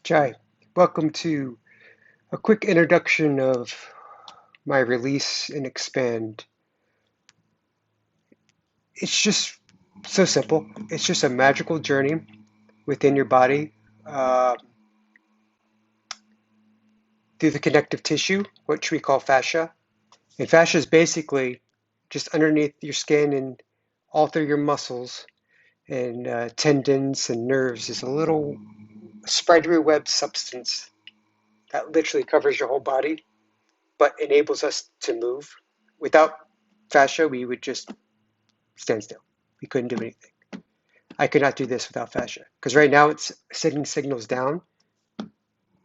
Jai, welcome to a quick introduction of my release and expand. It's just so simple. It's just a magical journey within your body uh, through the connective tissue, which we call fascia. And fascia is basically just underneath your skin and all through your muscles and tendons and nerves is a little spidery web substance that literally covers your whole body, but enables us to move. Without fascia, we would just stand still. We couldn't do anything. I could not do this without fascia because right now it's sending signals down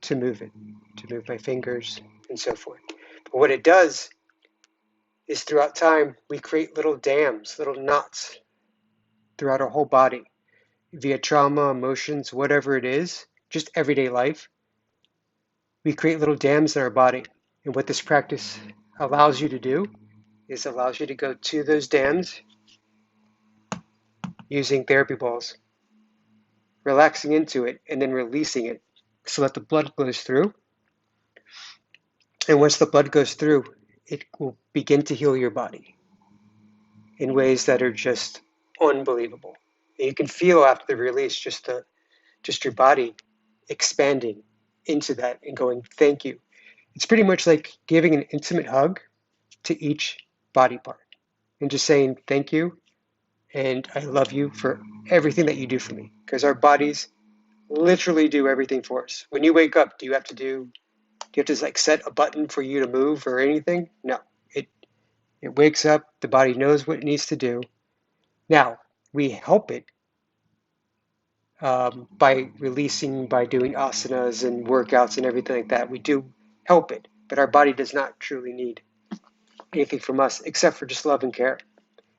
to move it, to move my fingers and so forth. But what it does is throughout time, we create little dams, little knots throughout our whole body via trauma, emotions, whatever it is, just everyday life. We create little dams in our body. And what this practice allows you to do is allows you to go to those dams using therapy balls, relaxing into it, and then releasing it so that the blood goes through. And once the blood goes through, it will begin to heal your body in ways that are just unbelievable. And you can feel after the release just your body expanding into that and going, thank you. It's pretty much like giving an intimate hug to each body part and just saying thank you and I love you for everything that you do for me. Because our bodies literally do everything for us. When you wake up, do you have to like set a button for you to move or anything? No. It it wakes up, the body knows what it needs to do. Now, we help it by releasing, by doing asanas and workouts and everything like that. We do help it, but our body does not truly need anything from us except for just love and care.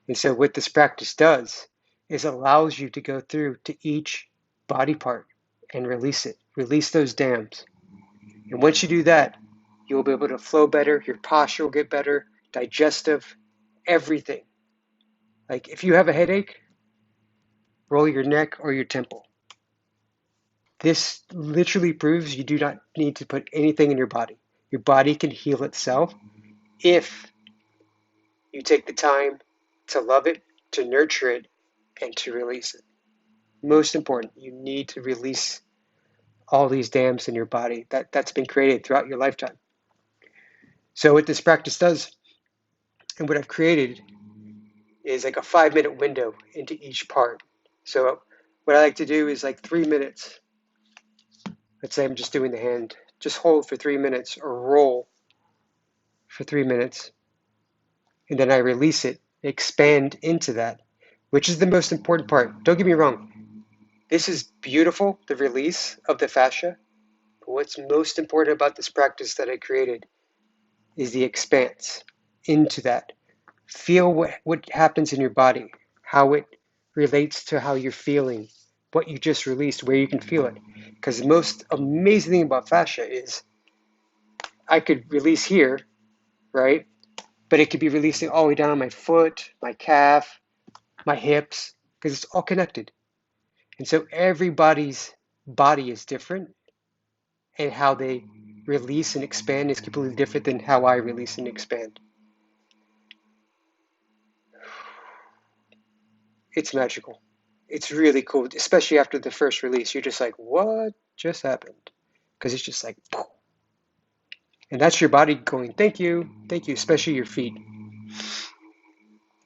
And so, what this practice does is allows you to go through to each body part and release it, release those dams. And once you do that, you'll be able to flow better, your posture will get better, digestive, everything. Like if you have a headache, roll your neck or your temple. This literally proves you do not need to put anything in your body. Your body can heal itself if you take the time to love it, to nurture it, and to release it. Most important, you need to release all these dams in your body that's been created throughout your lifetime. So what this practice does, and what I've created, is like a 5 minute window into each part. So what I like to do is like 3 minutes. Let's say I'm just doing the hand. Just hold for 3 minutes or roll for 3 minutes. And then I release it, expand into that, which is the most important part. Don't get me wrong. This is beautiful, the release of the fascia. But what's most important about this practice that I created is the expanse into that. Feel what happens in your body, how it relates to how you're feeling, what you just released, where you can feel it. Because the most amazing thing about fascia is I could release here, right? But it could be releasing all the way down my foot, my calf, my hips, because it's all connected. And so everybody's body is different, and how they release and expand is completely different than how I release and expand. It's magical. It's really cool, especially after the first release. You're just like, what just happened? Because it's just like, poof. And that's your body going, thank you, especially your feet,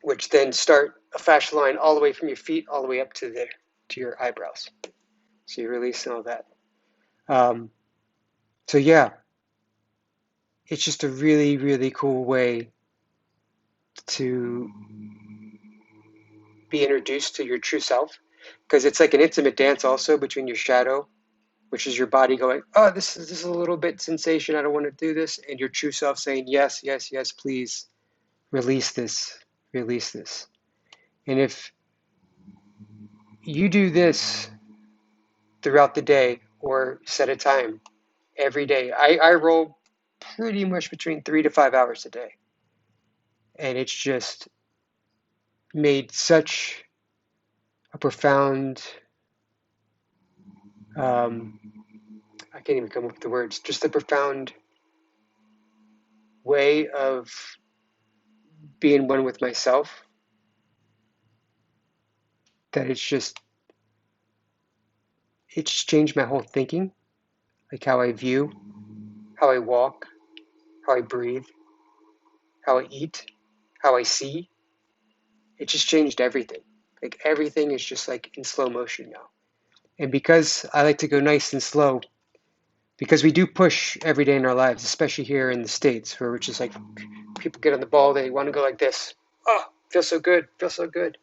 which then start a fascia line all the way from your feet all the way up to your eyebrows. So you release all that. Um, so yeah, it's just a really, really cool way to be introduced to your true self because it's like an intimate dance also between your shadow, which is your body going, oh, this is a little bit sensation. I don't want to do this. And your true self saying, yes, yes, yes, please release this, release this. And if you do this throughout the day or set a time every day, I roll pretty much between 3 to 5 hours a day. And it's just made such a profound, um, I can't even come up with the words, just a profound way of being one with myself, that it's changed my whole thinking, like how I view, how I walk, how I breathe, how I eat, how I see. It just changed everything. Like everything is just like in slow motion now. And because I like to go nice and slow, because we do push every day in our lives, especially here in the States, where we're just like, people get on the ball, they want to go like this. Oh, feels so good, feels so good.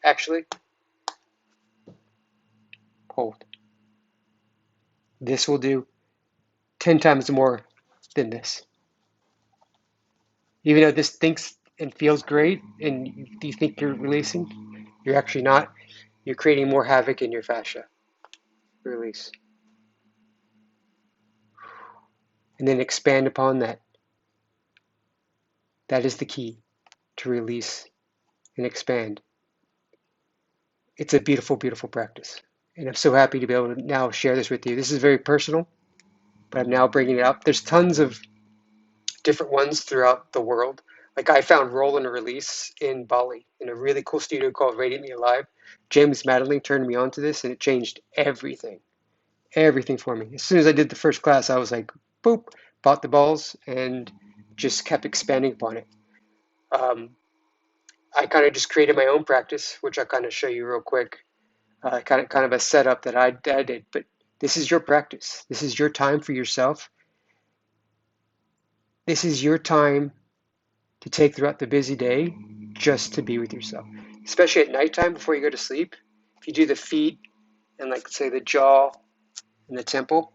Actually, hold. This will do 10 times more than this. Even though this thinks and feels great and you think you're releasing, you're actually not. You're creating more havoc in your fascia. Release. And then expand upon that. That is the key to release and expand. It's a beautiful, beautiful practice. And I'm so happy to be able to now share this with you. This is very personal, but I'm now bringing it up. There's tons of different ones throughout the world. Like I found roll and release in Bali in a really cool studio called Radiantly Alive. James Madeline turned me on to this and it changed everything. Everything for me. As soon as I did the first class, I was like, boop, bought the balls and just kept expanding upon it. Um, I kind of just created my own practice, which I'll kind of show you real quick. Kind of a setup that I did. But this is your practice. This is your time for yourself. This is your time to take throughout the busy day just to be with yourself, especially at nighttime before you go to sleep. If you do the feet and like say the jaw and the temple,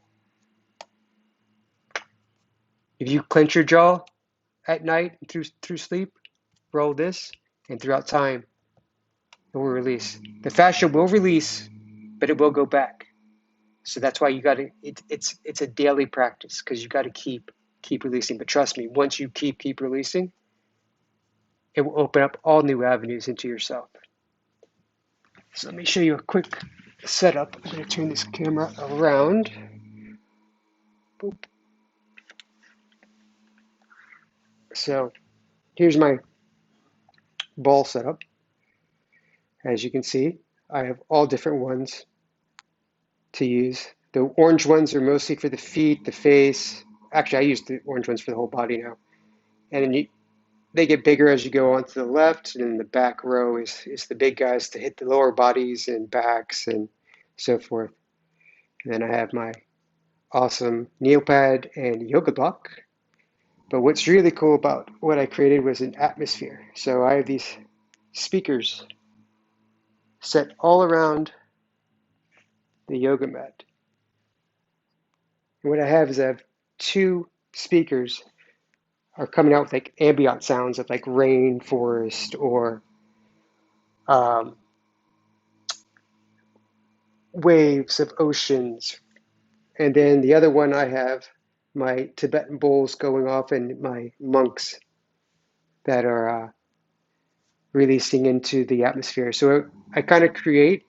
if you clench your jaw at night and through sleep, roll this, and throughout time it will release. The fascia will release, but it will go back. So that's why you got to. It's a daily practice because you got to keep releasing. But trust me, once you keep releasing, it will open up all new avenues into yourself. So let me show you a quick setup. I'm going to turn this camera around. Boop. So here's my ball setup. As you can see, I have all different ones to use. The orange ones are mostly for the feet, the face. Actually, I use the orange ones for the whole body now. And then they get bigger as you go on to the left, and then the back row is the big guys to hit the lower bodies and backs and so forth. And then I have my awesome Neopad and yoga block. But what's really cool about what I created was an atmosphere. So I have these speakers set all around the yoga mat. And what I have is I have two speakers are coming out with like ambient sounds of like rain, forest, or um, waves of oceans. And then the other one I have my Tibetan bowls going off and my monks that are releasing into the atmosphere. So I kind of create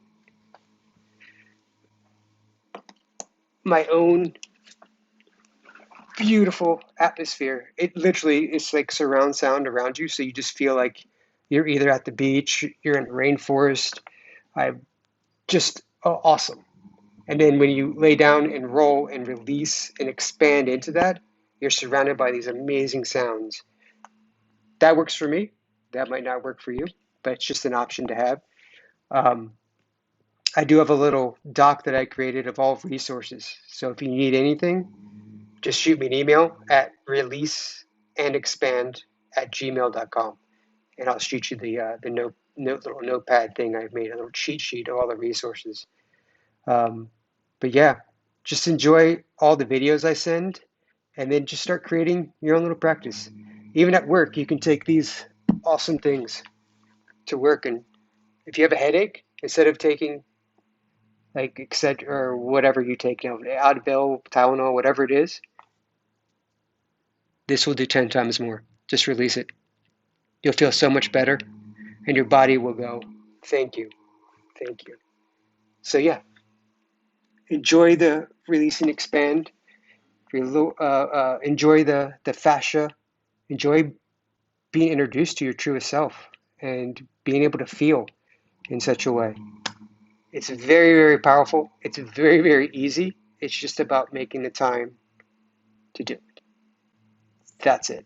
my own beautiful atmosphere. It literally is like surround sound around you, so you just feel like you're either at the beach, you're in the rainforest. I just awesome. And then when you lay down and roll and release and expand into that, you're surrounded by these amazing sounds. That works for me. That might not work for you, but it's just an option to have. Um, I do have a little doc that I created of all resources. So if you need anything, just shoot me an email at releaseandexpand@gmail.com, and I'll shoot you the little notepad thing I've made, a little cheat sheet of all the resources. But yeah, just enjoy all the videos I send, and then just start creating your own little practice. Even at work, you can take these awesome things to work, and if you have a headache, instead of taking like Excedrin or whatever you take now, Advil, Tylenol, whatever it is, this will do 10 times more. Just release it. You'll feel so much better, and your body will go, thank you, thank you. So yeah, enjoy the release and expand. Enjoy the fascia. Enjoy being introduced to your truest self and being able to feel in such a way. It's very, very powerful. It's very, very easy. It's just about making the time to do it. That's it.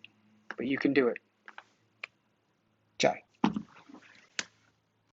But you can do it. Jai.